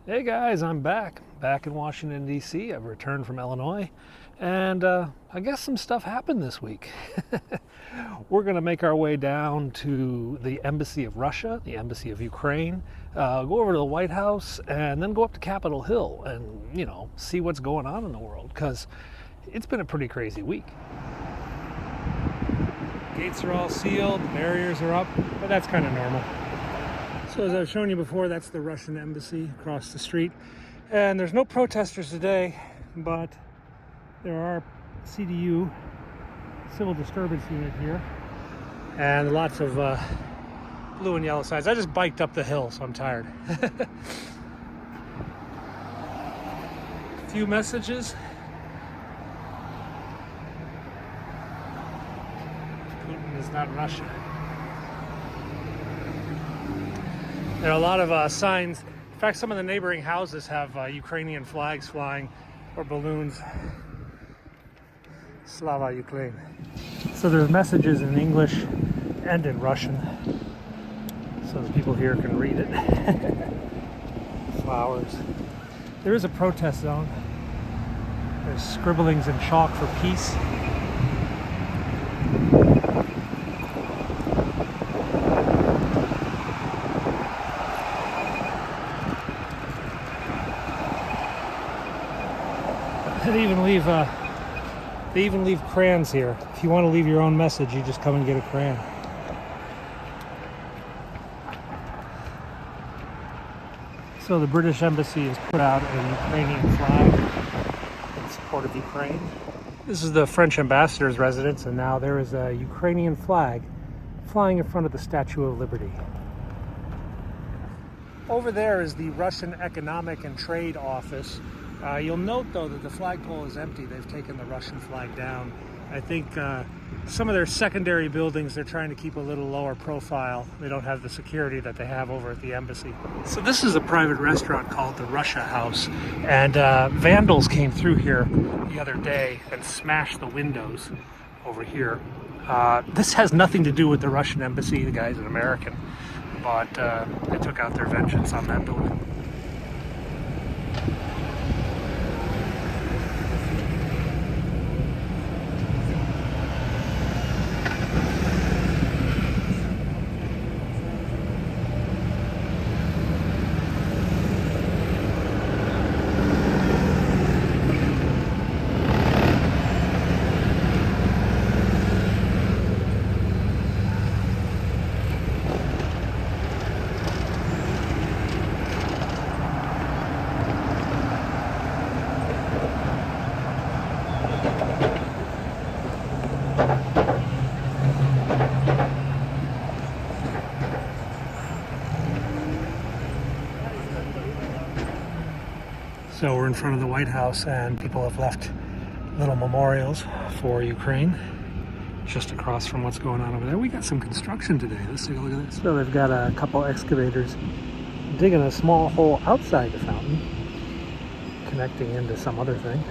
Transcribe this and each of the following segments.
Hey guys, I'm back in Washington, D.C. I've returned from Illinois, and I guess some stuff happened this week. We're going to make our way down to the Embassy of Russia, the Embassy of Ukraine, go over to the White House, and then go up to Capitol Hill and, see what's going on in the world, because it's been a pretty crazy week. Gates are all sealed, the barriers are up, but that's kind of normal. So as I've shown you before, that's the Russian embassy across the street. And there's no protesters today, but there are CDU, civil disturbance unit here, and lots of blue and yellow signs. I just biked up the hill, so I'm tired. A few messages. Putin is not Russia. There are a lot of signs. In fact, some of the neighboring houses have Ukrainian flags flying or balloons. Slava Ukraine. So there's messages in English and in Russian, so the people here can read it. Flowers. There is a protest zone. There's scribblings in chalk for peace. They even leave crayons here. If you want to leave your own message, you just come and get a crayon. So the British Embassy has put out a Ukrainian flag in support of Ukraine. This is the French ambassador's residence, and now there is a Ukrainian flag flying in front of the Statue of Liberty. Over there is the Russian Economic and Trade Office. You'll note, though, that the flagpole is empty. They've taken the Russian flag down. I think some of their secondary buildings they're trying to keep a little lower profile. They don't have the security that they have over at the embassy. So this is a private restaurant called the Russia House, and vandals came through here the other day and smashed the windows over here. This has nothing to do with the Russian embassy. The guy's an American, but they took out their vengeance on that building. So we're in front of the White House, and people have left little memorials for Ukraine just across from what's going on over there. We got some construction today. Let's take a look at this. So they've got a couple excavators digging a small hole outside the fountain, connecting into some other thing.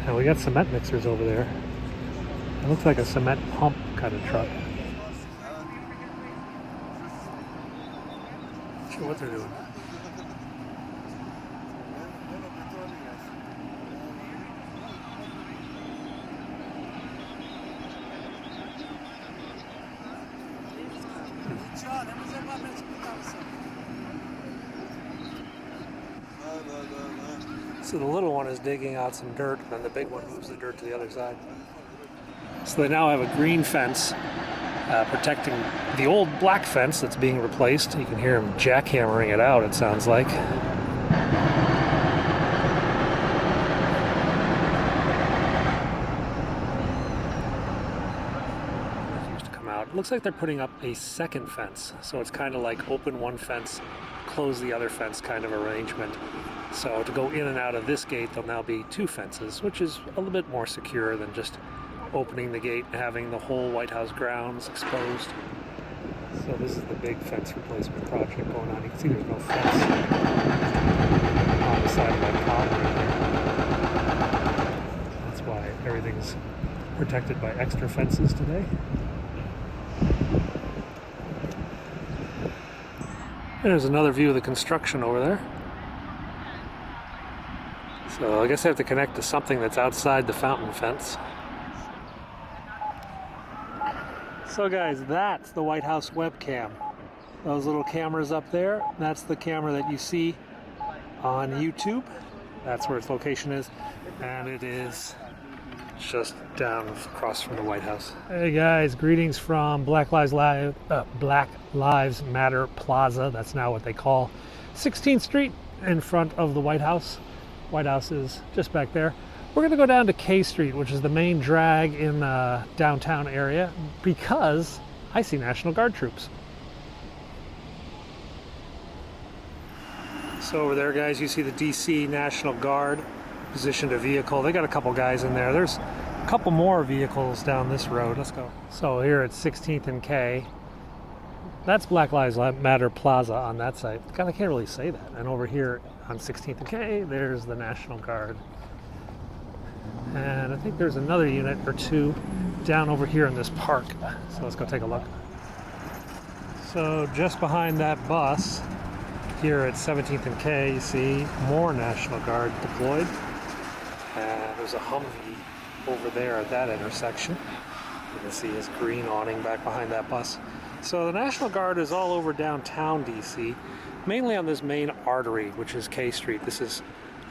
And we got cement mixers over there. It looks like a cement pump kind of truck. Not sure what they're doing. So the little one is digging out some dirt, and then the big one moves the dirt to the other side. So they now have a green fence protecting the old black fence that's being replaced. You can hear him jackhammering it out, it sounds like. It looks like they're putting up a second fence, so it's kind of like open one fence, close the other fence kind of arrangement. So to go in and out of this gate, there'll now be two fences, which is a little bit more secure than just opening the gate and having the whole White House grounds exposed. So this is the big fence replacement project going on. You can see there's no fence on the side of that column right there. That's why everything's protected by extra fences today. There's another view of the construction over there. So I guess I have to connect to something that's outside the fountain fence. So guys, that's the White House webcam. Those little cameras up there, that's the camera that you see on YouTube. That's where its location is. And it is just down across from the White House. Hey guys, greetings from Black Lives Matter Plaza. That's now what they call 16th Street in front of the White House. White House is just back there. We're going to go down to K Street, which is the main drag in the downtown area, because I see National Guard troops. So over there, guys, you see the DC National Guard positioned a vehicle. They got a couple guys in there. There's a couple more vehicles down this road. Let's go. So here at 16th and K, that's Black Lives Matter Plaza on that side. God, I can't really say that. And over here on 16th and K, there's the National Guard. And I think there's another unit or two down over here in this park. So let's go take a look. So just behind that bus, here at 17th and K, you see more National Guard deployed. And there's a Humvee over there at that intersection. You can see his green awning back behind that bus. So the National Guard is all over downtown DC, mainly on this main artery, which is K Street. This is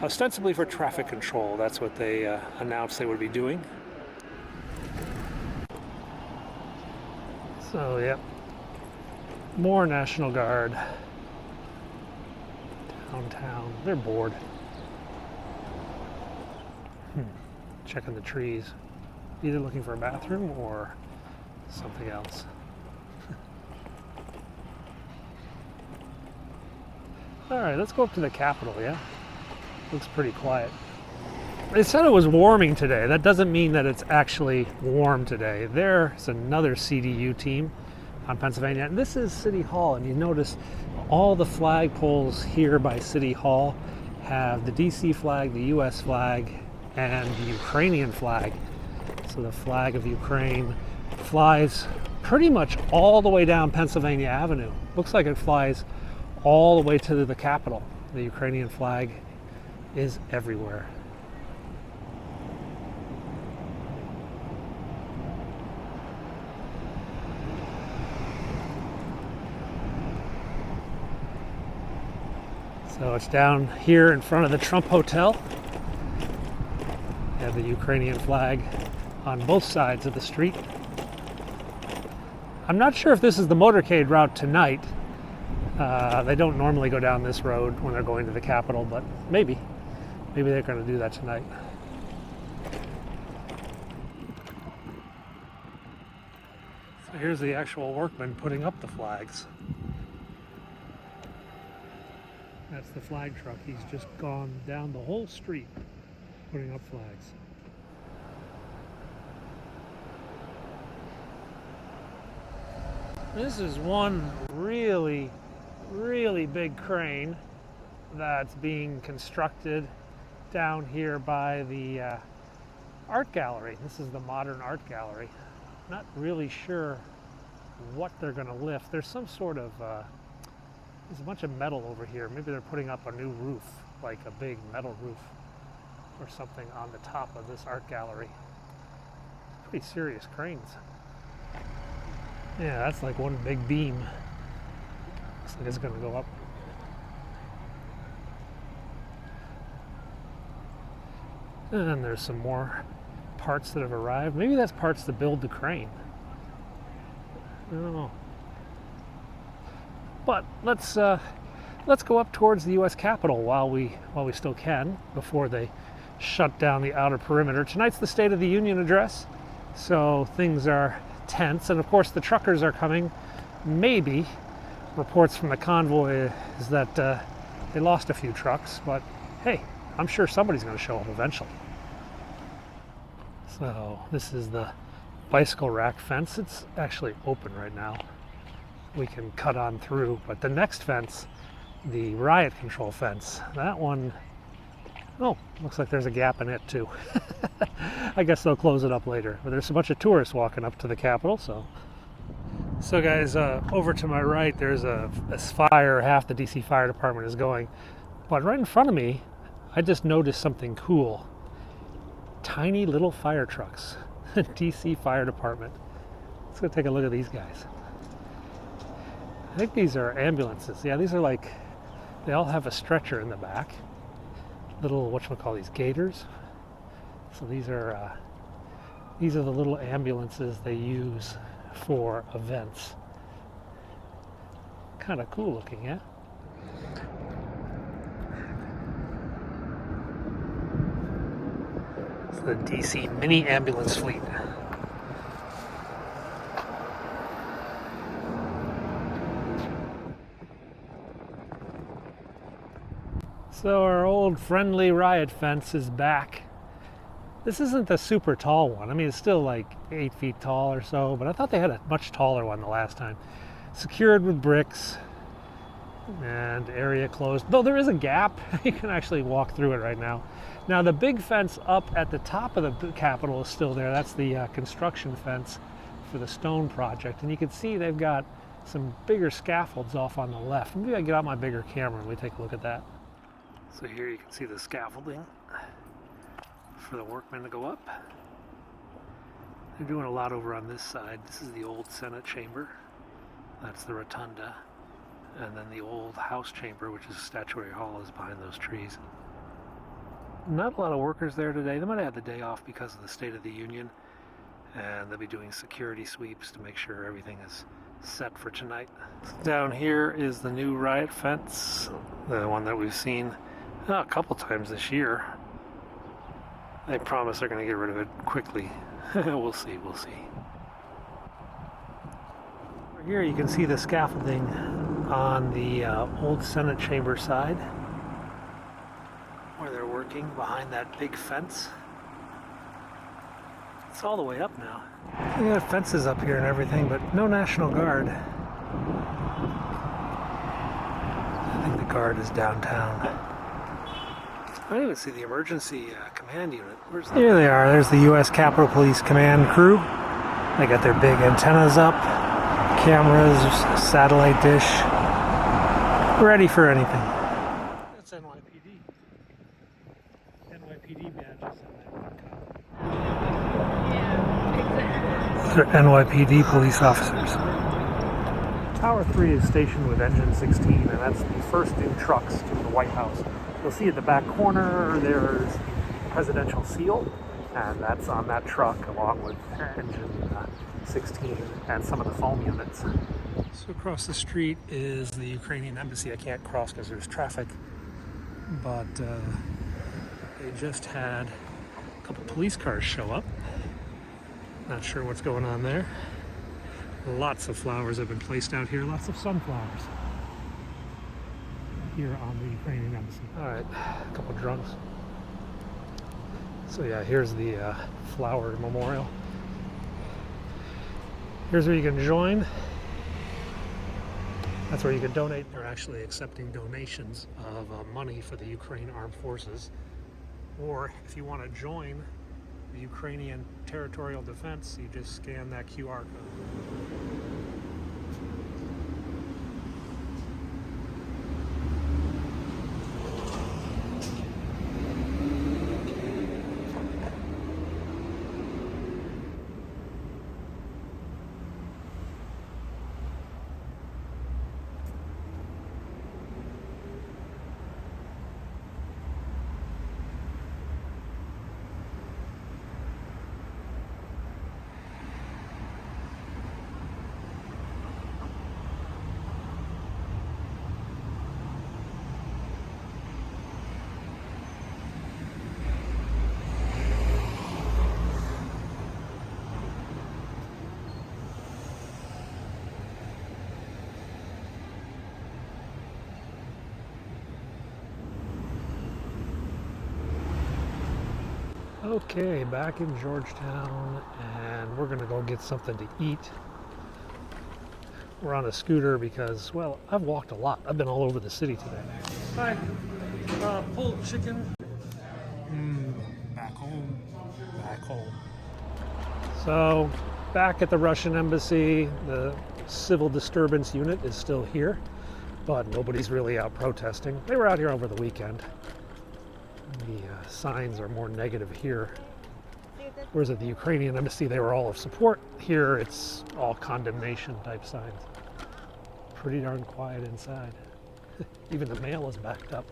ostensibly for traffic control. That's what they announced they would be doing. So, yep, more National Guard downtown. They're bored. Checking the trees, either looking for a bathroom or something else. All right, let's go up to the Capitol, yeah? Looks pretty quiet. They said it was warming today. That doesn't mean that it's actually warm today. There's another CDU team on Pennsylvania. And this is City Hall, and you notice all the flagpoles here by City Hall have the DC flag, the US flag, and the Ukrainian flag. So the flag of Ukraine flies pretty much all the way down Pennsylvania Avenue. Looks like it flies all the way to the Capitol. The Ukrainian flag is everywhere. So it's down here in front of the Trump Hotel. You have the Ukrainian flag on both sides of the street. I'm not sure if this is the motorcade route tonight. They don't normally go down this road when they're going to the Capitol, but maybe they're going to do that tonight. So here's the actual workman putting up the flags. That's the flag truck. He's just gone down the whole street putting up flags. This is one really big crane that's being constructed down here by the art gallery. This is the modern art gallery. Not really sure what they're going to lift. There's some sort of there's a bunch of metal over here. Maybe they're putting up a new roof, like a big metal roof or something on the top of this art gallery. Pretty serious cranes. Yeah, that's like one big beam. Looks like it's going to go up. And then there's some more parts that have arrived. Maybe that's parts to build the crane. I don't know. But let's go up towards the U.S. Capitol while we still can, before they shut down the outer perimeter. Tonight's the State of the Union address, so things are tense, and of course the truckers are coming. Maybe reports from the convoy is that they lost a few trucks, but hey, I'm sure somebody's going to show up eventually. So this is the bicycle rack fence. It's actually open right now. We can cut on through, but the next fence, the riot control fence, that one, oh, looks like there's a gap in it too. I guess they'll close it up later. But there's a bunch of tourists walking up to the Capitol, so So guys, over to my right, there's a fire. Half the DC Fire Department is going. But right in front of me, I just noticed something cool. Tiny little fire trucks. DC Fire Department. Let's go take a look at these guys. I think these are ambulances. Yeah, these are like, they all have a stretcher in the back. Little, whatchamacall, these gators. So these are the little ambulances they use for events. Kind of cool looking, yeah? It's the DC Mini Ambulance Fleet. So our old friendly riot fence is back. This isn't the super tall one. I mean, it's still like 8 feet tall or so, but I thought they had a much taller one the last time. Secured with bricks and area closed. Though there is a gap, you can actually walk through it right now. Now the big fence up at the top of the Capitol is still there. That's the construction fence for the stone project. And you can see they've got some bigger scaffolds off on the left. Maybe I get out my bigger camera and we take a look at that. So here you can see the scaffolding for the workmen to go up. They're doing a lot over on this side. This is the old Senate chamber. That's the rotunda. And then the old House chamber, which is Statuary Hall, is behind those trees. Not a lot of workers there today. They might have had the day off because of the State of the Union. And they'll be doing security sweeps to make sure everything is set for tonight. Down here is the new riot fence, the one that we've seen a couple times this year. They promise they're going to get rid of it quickly. We'll see, we'll see. Over here you can see the scaffolding on the old Senate chamber side, where they're working behind that big fence. It's all the way up now. They got fences up here and everything, but no National Guard. I think the Guard is downtown. I don't even see the emergency command unit. Where's that? Here they are. There's the U.S. Capitol Police Command crew. They got their big antennas up, cameras, satellite dish, ready for anything. That's NYPD. NYPD badges on that. They're NYPD police officers. Tower 3 is stationed with Engine 16, and that's the first new trucks to the White House. You'll see at the back corner there's the presidential seal, and that's on that truck along with Engine 16 and some of the foam units. So across the street is the Ukrainian Embassy. I can't cross because there's traffic, but they just had a couple police cars show up. Not sure what's going on there. Lots of flowers have been placed out here, lots of sunflowers here on the Ukrainian Embassy. All right, a couple drunks. So yeah, here's the flower memorial. Here's where you can join. That's where you can donate. They're actually accepting donations of money for the Ukraine Armed Forces. Or if you want to join the Ukrainian Territorial Defense, you just scan that QR code. Okay, back in Georgetown, and we're gonna go get something to eat. We're on a scooter because, well, I've walked a lot. I've been all over the city today. Hi, pulled chicken. Back home. Back home. So, back at the Russian Embassy, the civil disturbance unit is still here, but nobody's really out protesting. They were out here over the weekend. The signs are more negative here. Whereas at the Ukrainian Embassy, they were all of support. Here, it's all condemnation type signs. Pretty darn quiet inside. Even the mail is backed up.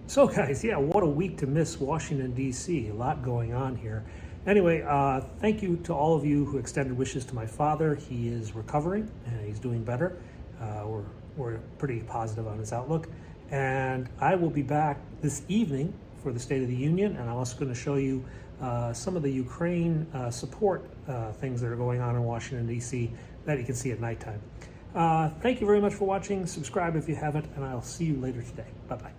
So guys, yeah, what a week to miss Washington, D.C. A lot going on here. Anyway, thank you to all of you who extended wishes to my father. He is recovering and he's doing better. We're pretty positive on his outlook. And I will be back this evening for the State of the Union, and I'm also going to show you some of the Ukraine support things that are going on in Washington, D.C. that you can see at nighttime. Thank you very much for watching. Subscribe if you haven't, and I'll see you later today. Bye-bye.